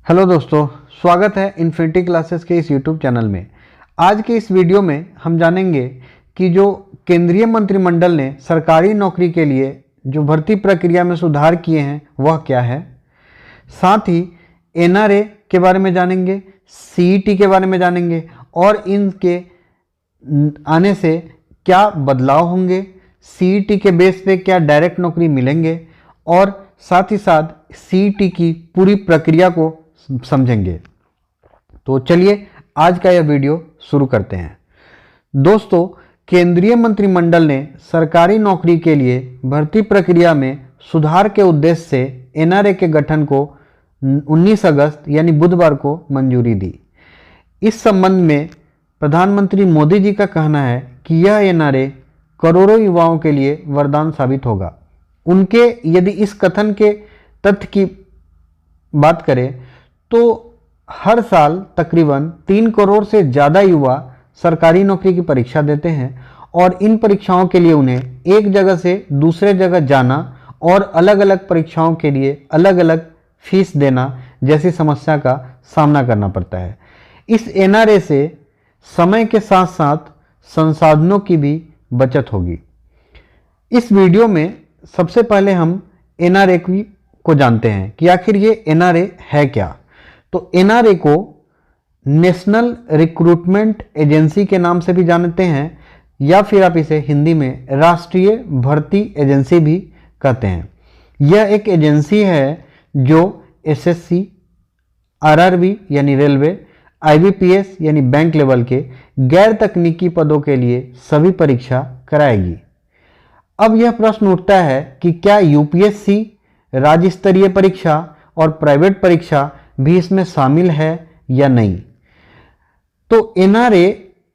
Hello दोस्तों, स्वागत है इन्फिनिटी क्लासेस के इस यूट्यूब चैनल में। आज के इस वीडियो में हम जानेंगे कि जो केंद्रीय मंत्रिमंडल ने सरकारी नौकरी के लिए जो भर्ती प्रक्रिया में सुधार किए हैं वह क्या है। साथ ही एनआरए के बारे में जानेंगे, सीईटी के बारे में जानेंगे और इनके आने से क्या बदलाव होंगे, सीईटी के बेस पे क्या डायरेक्ट नौकरी मिलेंगे और साथ ही साथ सीईटी की पूरी प्रक्रिया को समझेंगे। तो चलिए आज का यह वीडियो शुरू करते हैं। दोस्तों, केंद्रीय मंत्रिमंडल ने सरकारी नौकरी के लिए भर्ती प्रक्रिया में सुधार के उद्देश्य से एनआरए के गठन को 19 अगस्त यानी बुधवार को मंजूरी दी। इस संबंध में प्रधानमंत्री मोदी जी का कहना है कि यह एनआरए करोड़ों युवाओं के लिए वरदान साबित होगा। उनके यदि इस कथन के तथ्य की बात करें तो हर साल तकरीबन 3 करोड़ से ज़्यादा युवा सरकारी नौकरी की परीक्षा देते हैं और इन परीक्षाओं के लिए उन्हें एक जगह से दूसरे जगह जाना और अलग अलग परीक्षाओं के लिए अलग अलग फीस देना जैसी समस्या का सामना करना पड़ता है। इस एनआरए से समय के साथ साथ संसाधनों की भी बचत होगी। इस वीडियो में सबसे पहले हम एनआरए को जानते हैं कि आखिर ये एनआरए है क्या। तो एनआरए को नेशनल रिक्रूटमेंट एजेंसी के नाम से भी जानते हैं या फिर आप इसे हिंदी में राष्ट्रीय भर्ती एजेंसी भी कहते हैं। यह एक एजेंसी है जो एसएससी, आरआरबी यानी रेलवे, आईबीपीएस यानी बैंक लेवल के गैर तकनीकी पदों के लिए सभी परीक्षा कराएगी। अब यह प्रश्न उठता है कि क्या यूपीएससी, राज्य स्तरीय परीक्षा और प्राइवेट परीक्षा भी इसमें शामिल है या नहीं। तो एनआरए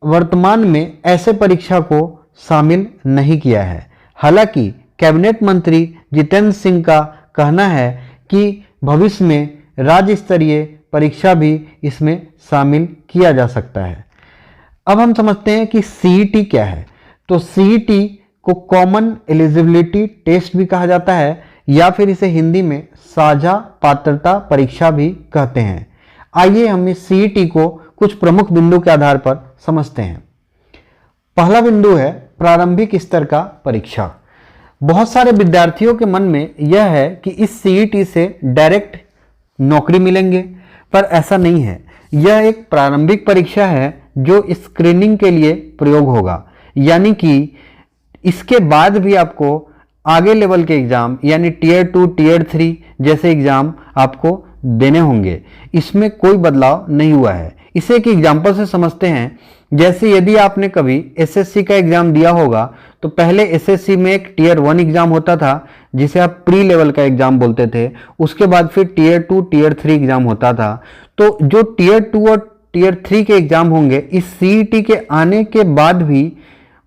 वर्तमान में ऐसे परीक्षा को शामिल नहीं किया है। हालांकि कैबिनेट मंत्री जितेंद्र सिंह का कहना है कि भविष्य में राज्य स्तरीय परीक्षा भी इसमें शामिल किया जा सकता है। अब हम समझते हैं कि सीईटी क्या है। तो सीईटी को कॉमन एलिजिबिलिटी टेस्ट भी कहा जाता है या फिर इसे हिंदी में साझा पात्रता परीक्षा भी कहते हैं। आइए हम इस सीईटी को कुछ प्रमुख बिंदु के आधार पर समझते हैं। पहला बिंदु है प्रारंभिक स्तर का परीक्षा। बहुत सारे विद्यार्थियों के मन में यह है कि इस सीईटी से डायरेक्ट नौकरी मिलेंगे, पर ऐसा नहीं है। यह एक प्रारंभिक परीक्षा है जो स्क्रीनिंग के लिए प्रयोग होगा, यानी कि इसके बाद भी आपको आगे लेवल के एग्जाम यानी टीयर 2, टीयर 3 जैसे एग्जाम आपको देने होंगे। इसमें कोई बदलाव नहीं हुआ है। इसे एक एग्जाम्पल से समझते हैं। जैसे यदि आपने कभी एसएससी का एग्जाम दिया होगा तो पहले एसएससी में एक टीयर 1 एग्जाम होता था जिसे आप प्री लेवल का एग्जाम बोलते थे। उसके बाद फिर टीयर 2, टीयर 3 एग्जाम होता था। तो जो टीयर 2 और टीयर 3 के एग्जाम होंगे इस सीईटी के आने के बाद भी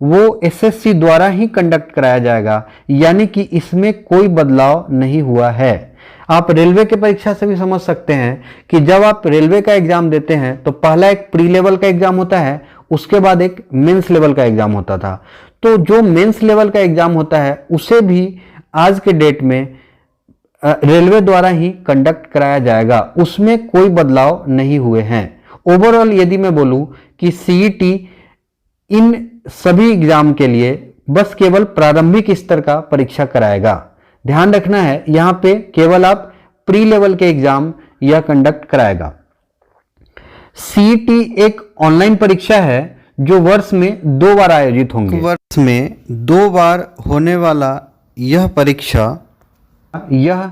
वो एसएससी द्वारा ही कंडक्ट कराया जाएगा, यानी कि इसमें कोई बदलाव नहीं हुआ है। आप रेलवे के परीक्षा से भी समझ सकते हैं कि जब आप रेलवे का एग्जाम देते हैं तो पहला एक प्री लेवल का एग्जाम होता है, उसके बाद एक मेंस लेवल का एग्जाम होता था। तो जो मेंस लेवल का एग्जाम होता है उसे भी आज के डेट में रेलवे द्वारा ही कंडक्ट कराया जाएगा, उसमें कोई बदलाव नहीं हुए हैं। ओवरऑल यदि मैं बोलूं कि सीईटी इन सभी एग्जाम के लिए बस केवल प्रारंभिक स्तर का परीक्षा कराएगा। ध्यान रखना है यहां पे केवल आप प्री लेवल के एग्जाम यह कंडक्ट कराएगा। सीईटी एक ऑनलाइन परीक्षा है जो वर्ष में 2 बार आयोजित होंगे। वर्ष में 2 बार होने वाला यह परीक्षा यह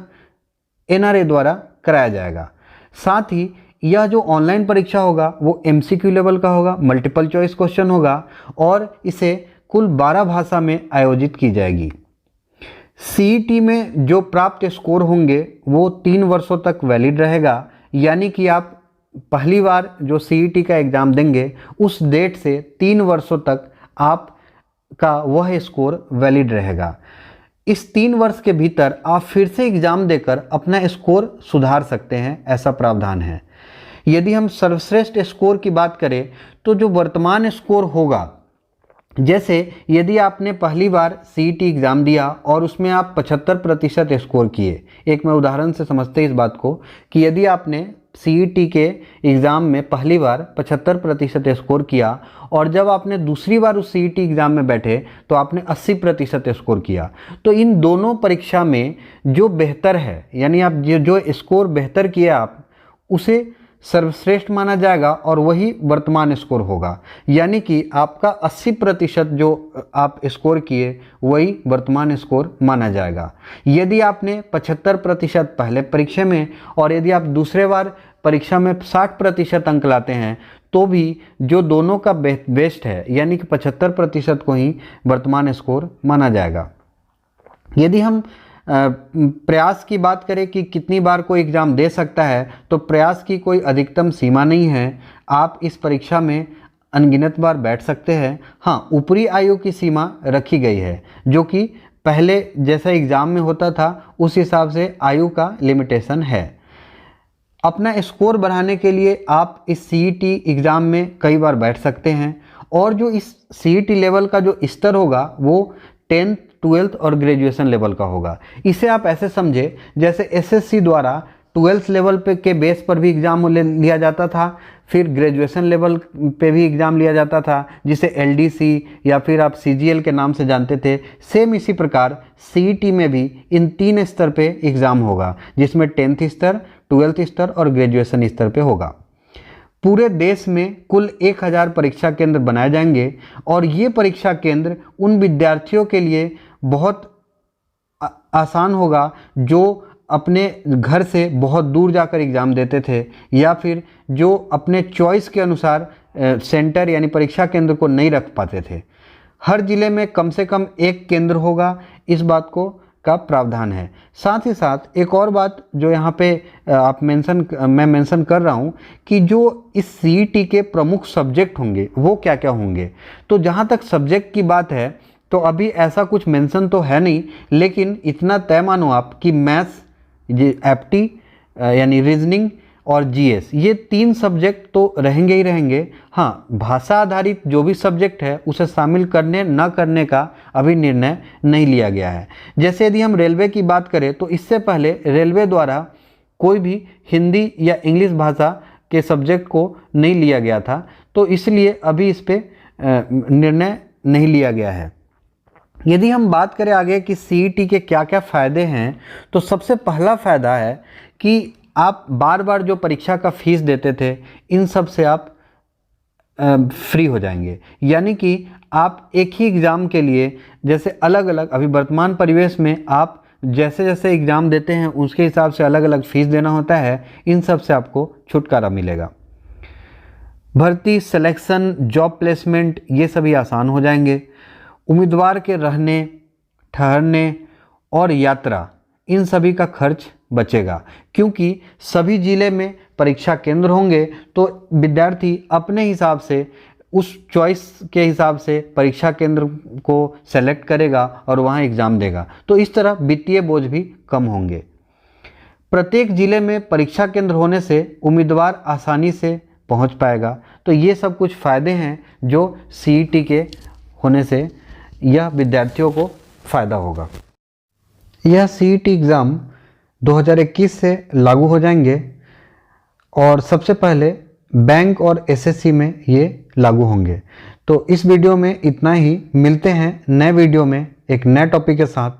एनआरए द्वारा कराया जाएगा। साथ ही यह जो ऑनलाइन परीक्षा होगा वो एमसीक्यू लेवल का होगा, मल्टीपल चॉइस क्वेश्चन होगा और इसे कुल 12 भाषा में आयोजित की जाएगी। सीईटी में जो प्राप्त स्कोर होंगे वो 3 वर्षों तक वैलिड रहेगा, यानी कि आप पहली बार जो सीईटी का एग्ज़ाम देंगे उस डेट से 3 वर्षों तक आपका वह स्कोर वैलिड रहेगा। इस 3 वर्ष के भीतर आप फिर से एग्ज़ाम देकर अपना स्कोर सुधार सकते हैं, ऐसा प्रावधान है। यदि हम सर्वश्रेष्ठ स्कोर की बात करें तो जो वर्तमान स्कोर होगा, जैसे यदि आपने पहली बार सीईटी एग्ज़ाम दिया और उसमें आप 75% स्कोर किए, एक मैं उदाहरण से समझते इस बात को कि यदि आपने सीईटी के एग्ज़ाम में पहली बार 75% स्कोर किया और जब आपने दूसरी बार उस सीईटी एग्ज़ाम में बैठे तो आपने 80% स्कोर किया, तो इन दोनों परीक्षा में जो बेहतर है, यानी आप जो स्कोर बेहतर किया आप उसे सर्वश्रेष्ठ माना जाएगा और वही वर्तमान स्कोर होगा। यानी कि आपका 80% जो आप स्कोर किए वही वर्तमान स्कोर माना जाएगा। यदि आपने 75% पहले परीक्षा में और यदि आप दूसरे बार परीक्षा में 60% अंक लाते हैं तो भी जो दोनों का बेस्ट है यानी कि 75% को ही वर्तमान स्कोर माना जाएगा। यदि हम प्रयास की बात करें कि कितनी बार कोई एग्ज़ाम दे सकता है, तो प्रयास की कोई अधिकतम सीमा नहीं है। आप इस परीक्षा में अनगिनत बार बैठ सकते हैं। हाँ, ऊपरी आयु की सीमा रखी गई है जो कि पहले जैसा एग्ज़ाम में होता था उस हिसाब से आयु का लिमिटेशन है। अपना स्कोर बढ़ाने के लिए आप इस सीईटी एग्ज़ाम में कई बार बैठ सकते हैं और जो इस सीईटी लेवल का जो स्तर होगा वो 10th, 12th और ग्रेजुएशन लेवल का होगा। इसे आप ऐसे समझे जैसे एसएससी द्वारा 12th लेवल पे के बेस पर भी एग्ज़ाम लिया जाता था, फिर ग्रेजुएशन लेवल पे भी एग्ज़ाम लिया जाता था जिसे एलडीसी या फिर आप सीजीएल के नाम से जानते थे। सेम इसी प्रकार सीईटी में भी इन 3 स्तर पे एग्ज़ाम होगा जिसमें 10th स्तर, 12th स्तर और ग्रेजुएशन स्तर पे होगा। पूरे देश में कुल 1000 परीक्षा केंद्र बनाए जाएंगे और ये परीक्षा केंद्र उन विद्यार्थियों के लिए बहुत आसान होगा जो अपने घर से बहुत दूर जाकर एग्ज़ाम देते थे या फिर जो अपने चॉइस के अनुसार सेंटर यानी परीक्षा केंद्र को नहीं रख पाते थे। हर ज़िले में कम से कम 1 केंद्र होगा, इस बात को का प्रावधान है। साथ ही साथ एक और बात जो यहाँ पे मैं मेंशन कर रहा हूँ कि जो इस सीईटी के प्रमुख सब्जेक्ट होंगे वो क्या क्या होंगे। तो जहाँ तक सब्जेक्ट की बात है तो अभी ऐसा कुछ मेंशन तो है नहीं, लेकिन इतना तय मानो आप कि मैथ्स, एप्टी यानी रीजनिंग और जीएस, ये 3 सब्जेक्ट तो रहेंगे ही रहेंगे। हाँ, भाषा आधारित जो भी सब्जेक्ट है उसे शामिल करने न करने का अभी निर्णय नहीं लिया गया है। जैसे यदि हम रेलवे की बात करें तो इससे पहले रेलवे द्वारा कोई भी हिंदी या इंग्लिश भाषा के सब्जेक्ट को नहीं लिया गया था, तो इसलिए अभी इस पर निर्णय नहीं लिया गया है। यदि हम बात करें आगे कि सीईटी के क्या क्या फ़ायदे हैं, तो सबसे पहला फ़ायदा है कि आप बार बार जो परीक्षा का फीस देते थे इन सब से आप फ्री हो जाएंगे। यानी कि आप एक ही एग्ज़ाम के लिए जैसे अलग अलग अभी वर्तमान परिवेश में आप जैसे जैसे एग्ज़ाम देते हैं उसके हिसाब से अलग अलग फीस देना होता है, इन सब से आपको छुटकारा मिलेगा। भर्ती, सिलेक्शन, जॉब प्लेसमेंट ये सभी आसान हो जाएंगे। उम्मीदवार के रहने, ठहरने और यात्रा इन सभी का खर्च बचेगा क्योंकि सभी ज़िले में परीक्षा केंद्र होंगे तो विद्यार्थी अपने हिसाब से उस चॉइस के हिसाब से परीक्षा केंद्र को सेलेक्ट करेगा और वहाँ एग्ज़ाम देगा, तो इस तरह वित्तीय बोझ भी कम होंगे। प्रत्येक ज़िले में परीक्षा केंद्र होने से उम्मीदवार आसानी से पहुँच पाएगा। तो ये सब कुछ फ़ायदे हैं जो सीईटी के होने से यह विद्यार्थियों को फ़ायदा होगा। यह सीईटी एग्ज़ाम 2021 से लागू हो जाएंगे और सबसे पहले बैंक और एसएससी में ये लागू होंगे। तो इस वीडियो में इतना ही, मिलते हैं नए वीडियो में एक नए टॉपिक के साथ।